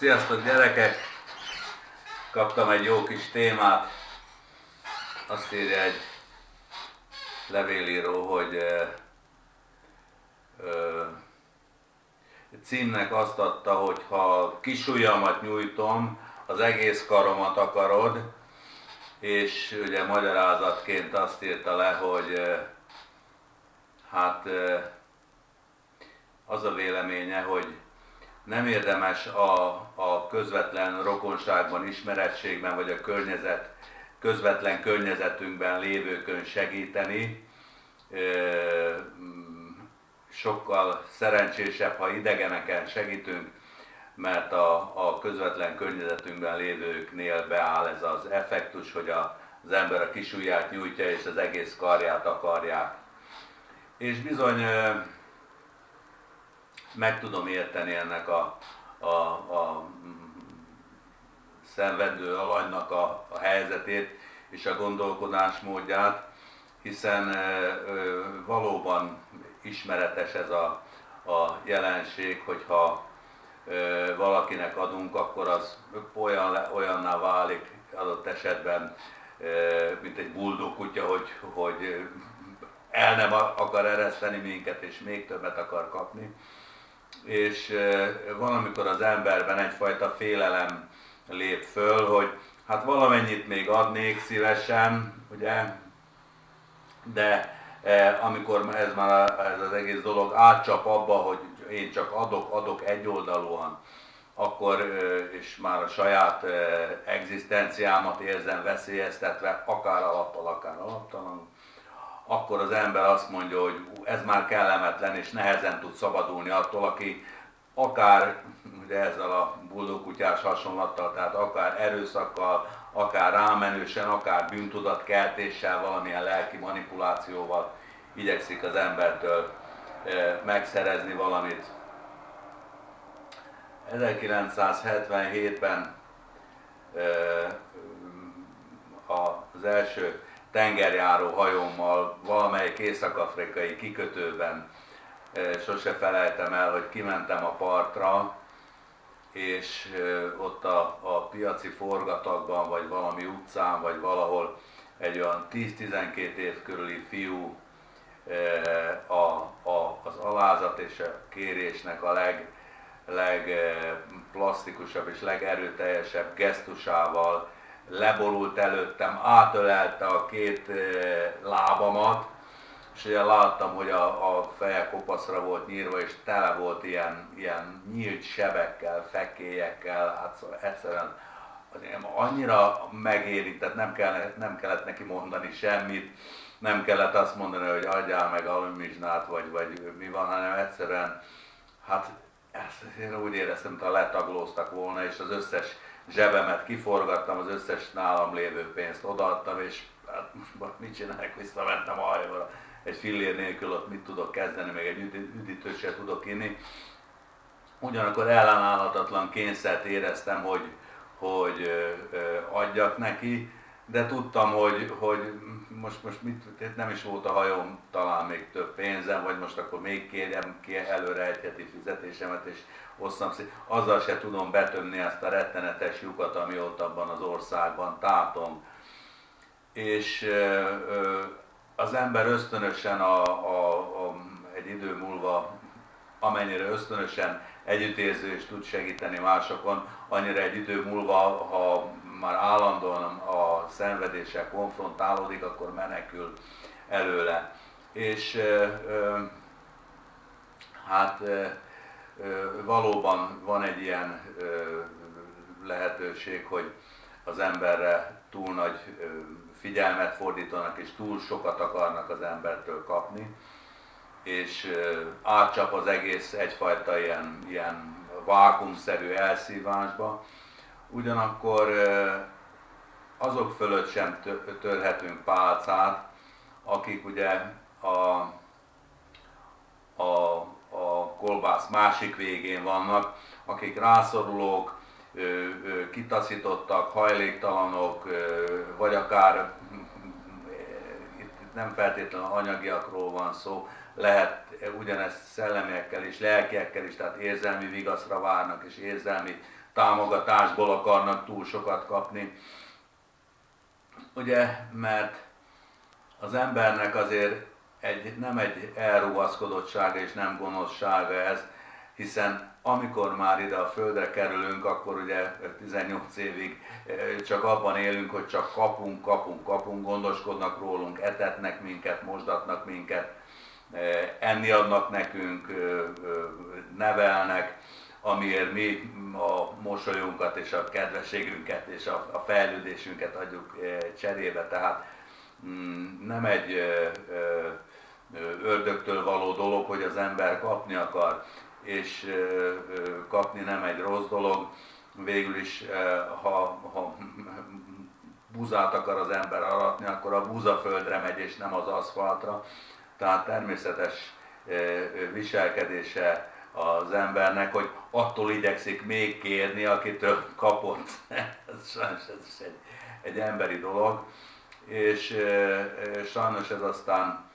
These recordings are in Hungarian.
Sziasztok gyerekek! Kaptam egy jó kis témát. Azt írja egy levélíró, hogy címnek azt adta, hogy ha kisujjamat nyújtom, az egész karomat akarod, és ugye magyarázatként azt írta le, hogy az a véleménye, hogy nem érdemes a közvetlen rokonságban, ismerettségben, vagy a közvetlen környezetünkben lévőkön segíteni. Sokkal szerencsésebb, ha idegeneken segítünk, mert a közvetlen környezetünkben lévőknél beáll ez az effektus, hogy az ember a kisujját nyújtja, és az egész karját akarják. És bizony meg tudom érteni ennek a szenvedő alanynak a helyzetét és a gondolkodásmódját, hiszen valóban ismeretes ez a jelenség, hogyha valakinek adunk, akkor az olyanná válik adott esetben, mint egy buldog kutya, hogy el nem akar ereszteni minket, és még többet akar kapni. És valamikor az emberben egyfajta félelem lép föl, hogy hát valamennyit még adnék szívesen, ugye, de amikor ez az egész dolog átcsap abba, hogy én csak adok egyoldalúan, akkor és már a saját egzisztenciámat érzem veszélyeztetve, akár alappal, akár alaptalanul, akkor az ember azt mondja, hogy ez már kellemetlen, és nehezen tud szabadulni attól, aki akár ugye ezzel a buldogkutyás hasonlattal, tehát akár erőszakkal, akár rámenősen, akár bűntudatkeltéssel, valamilyen lelki manipulációval igyekszik az embertől megszerezni valamit. 1977-ben az első tengerjáró hajómmal valamelyik észak-afrikai kikötőben sose felejtem el, hogy kimentem a partra, és ott a piaci forgatagban, vagy valami utcán, vagy valahol egy olyan 10-12 év körüli fiú az alázat és a kérésnek a legplastikusabb és legerőteljesebb gesztusával leborult előttem, átölelte a két lábamat, és ugye láttam, hogy a feje kopaszra volt nyírva, és tele volt ilyen nyílt sebekkel, fekélyekkel, hát szóval egyszerűen annyira megérintett, nem kellett neki mondani semmit, nem kellett azt mondani, hogy adjál meg alumizsnát, vagy mi van, hanem egyszerűen, hát ezt én úgy éreztem, mintha letaglóztak volna, és az összes zsebemet kiforgattam, az összes nálam lévő pénzt odaadtam, és hát most mit csinálják, visszamentem a hajóra. Egy fillér nélkül ott mit tudok kezdeni, még egy üdítőt se tudok inni. Ugyanakkor ellenállhatatlan kényszert éreztem, hogy adjak neki, de tudtam, hogy most mit, nem is volt a hajóm, talán még több pénzem, vagy most akkor még kérjem ki előre egy heti fizetésemet, és osszam szét. Azzal se tudom betömni ezt a rettenetes lyukat, ami ott abban az országban tátong. És az ember ösztönösen egy idő múlva, amennyire ösztönösen együttérző és tud segíteni másokon, annyira egy idő múlva, ha már állandóan a szenvedéssel konfrontálódik, akkor menekül előle. És valóban van egy ilyen lehetőség, hogy az emberre túl nagy figyelmet fordítanak, és túl sokat akarnak az embertől kapni, és átcsap az egész egyfajta ilyen vákuumszerű elszívásba. Ugyanakkor azok fölött sem törhetünk pálcát, akik ugye a kolbász másik végén vannak, akik rászorulók, kitaszítottak, hajléktalanok, vagy akár itt nem feltétlenül anyagiakról van szó, lehet ugyanezt szellemiekkel és lelkiekkel is, tehát érzelmi vigaszra várnak és érzelmi támogatásból akarnak túl sokat kapni. Ugye, mert az embernek azért nem egy elrugaszkodottsága és nem gonoszsága ez, hiszen amikor már ide a földre kerülünk, akkor ugye 18 évig csak abban élünk, hogy csak kapunk, gondoskodnak rólunk, etetnek minket, mosdatnak minket, enni adnak nekünk, nevelnek, amiért mi a mosolyunkat és a kedvességünket és a fejlődésünket adjuk cserébe. Tehát nem egy ördögtől való dolog, hogy az ember kapni akar, és kapni nem egy rossz dolog. Végül is, ha buzát akar az ember aratni, akkor a buzaföldre megy, és nem az aszfaltra. Tehát természetes viselkedése az embernek, hogy attól igyekszik még kérni, akitől kapott. Ez egy emberi dolog, és sajnos ez aztán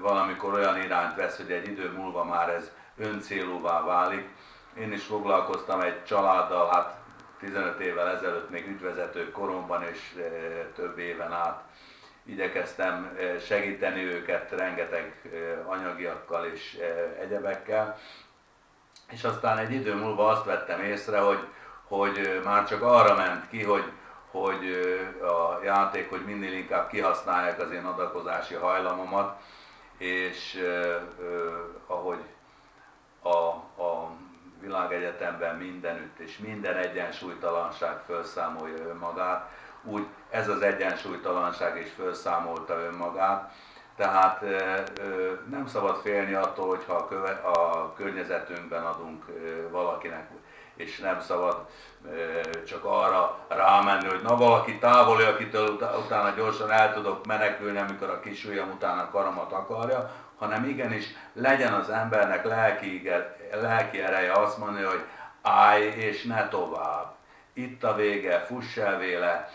valamikor olyan irányt vesz, hogy egy idő múlva már ez öncélúvá válik. Én is foglalkoztam egy családdal, hát 15 évvel ezelőtt még ügyvezető koromban, és több éven át igyekeztem segíteni őket rengeteg anyagiakkal és egyebekkel. És aztán egy idő múlva azt vettem észre, hogy már csak arra ment ki, hogy a játék, hogy minél inkább kihasználják az én adakozási hajlamomat, és ahogy a világegyetemben mindenütt és minden egyensúlytalanság felszámolja önmagát, úgy ez az egyensúlytalanság is felszámolta önmagát. Tehát nem szabad félni attól, hogyha a környezetünkben adunk valakinek, és nem szabad csak arra rámenni, hogy na valaki távoli, akitől utána gyorsan el tudok menekülni, amikor a kis ujjam utána a karomat akarja, hanem igenis legyen az embernek lelki ereje azt mondani, hogy állj és ne tovább. Itt a vége, fuss el véle,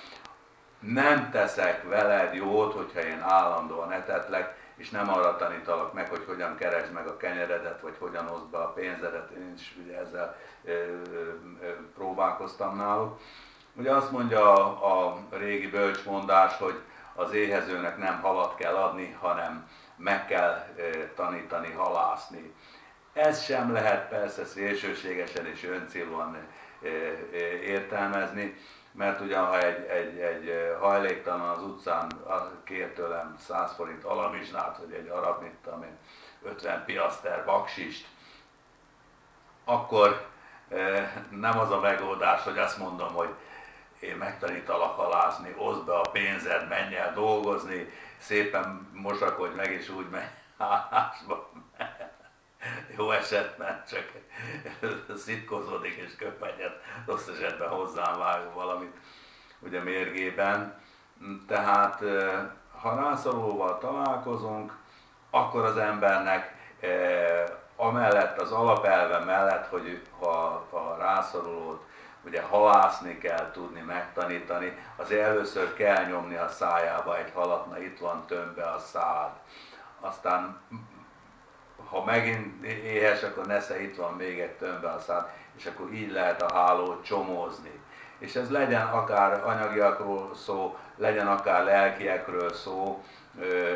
nem teszek veled jót, hogyha én állandóan etetlek, és nem arra tanítalak meg, hogy hogyan keresd meg a kenyeredet, vagy hogyan oszd be a pénzedet. Én is ugye ezzel próbálkoztam náluk. Ugye azt mondja a régi bölcsmondás, hogy az éhezőnek nem halat kell adni, hanem meg kell tanítani halászni. Ez sem lehet persze szélsőségesen és öncélúan értelmezni, mert ugyan ha egy hajléktalan az utcán kér tőlem 100 forint alamizsnát, vagy egy arab, 50 piaszter baksist, akkor nem az a megoldás, hogy azt mondom, hogy én megtanítalak halászni, oszd be a pénzed, menj el dolgozni, szépen mosakodj meg, és úgy menj hálásba. Jó esetben csak szitkozódik és köpenyed, rossz esetben hozzám vág valamit ugye mérgében. Tehát ha rászorulóval találkozunk, akkor az embernek amellett, az alapelve mellett, hogy ha a rászorulót ugye halászni kell tudni, megtanítani, azért először kell nyomni a szájába egy halat, na itt van tömbbe a szád. Aztán ha megint éhes, akkor nesze, itt van még egy tömbbe a szád, és akkor így lehet a hálót csomózni. És ez legyen akár anyagiakról szó, legyen akár lelkiekről szó,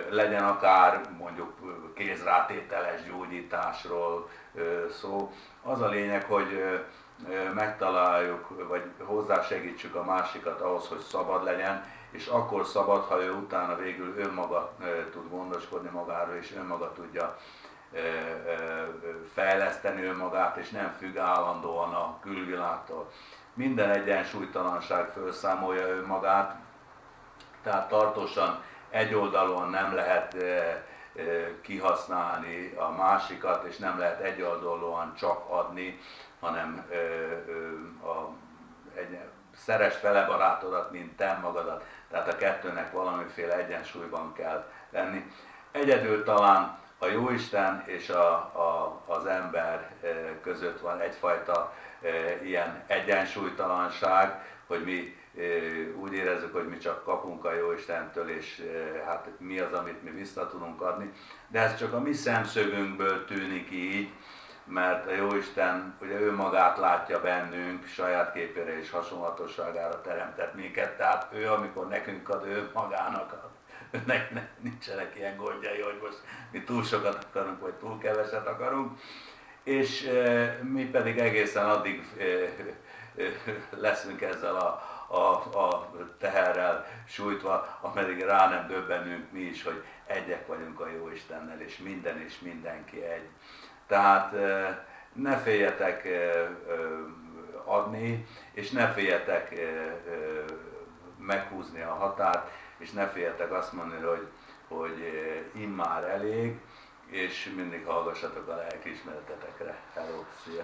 legyen akár mondjuk kézrátételes gyógyításról szó. Az a lényeg, hogy megtaláljuk, vagy hozzásegítsük a másikat ahhoz, hogy szabad legyen, és akkor szabad, ha ő utána végül önmaga tud gondoskodni magáról, és önmaga tudja fejleszteni önmagát, és nem függ állandóan a külvilágtól. Minden egyensúlytalanság felszámolja önmagát, tehát tartósan egyoldalúan nem lehet kihasználni a másikat, és nem lehet egyoldalúan csak adni, hanem szeresd fele barátodat, mint te magadat. Tehát a kettőnek valamiféle egyensúlyban kell lenni. Egyedül talán a a Jóisten és az ember között van egyfajta ilyen egyensúlytalanság, hogy mi úgy érezzük, hogy mi csak kapunk a Jóistentől, és hát mi az, amit mi vissza tudunk adni. De ez csak a mi szemszögünkből tűnik így, mert a Jóisten ugye ő magát látja bennünk, saját képére és hasonlatosságára teremtett minket, tehát ő, amikor nekünk ad, ő magának ad. Őnek nincsenek ilyen gondjai, hogy most mi túl sokat akarunk, vagy túl keveset akarunk, és mi pedig egészen addig leszünk ezzel a teherrel sújtva, ameddig rá nem döbbenünk mi is, hogy egyek vagyunk a Jóistennel, és minden és mindenki egy. Tehát ne féljetek adni, és ne féljetek meghúzni a határt, és ne féljetek azt mondani, hogy immár elég, és mindig hallgassatok a lelkiismeretetekre. Hello, szia!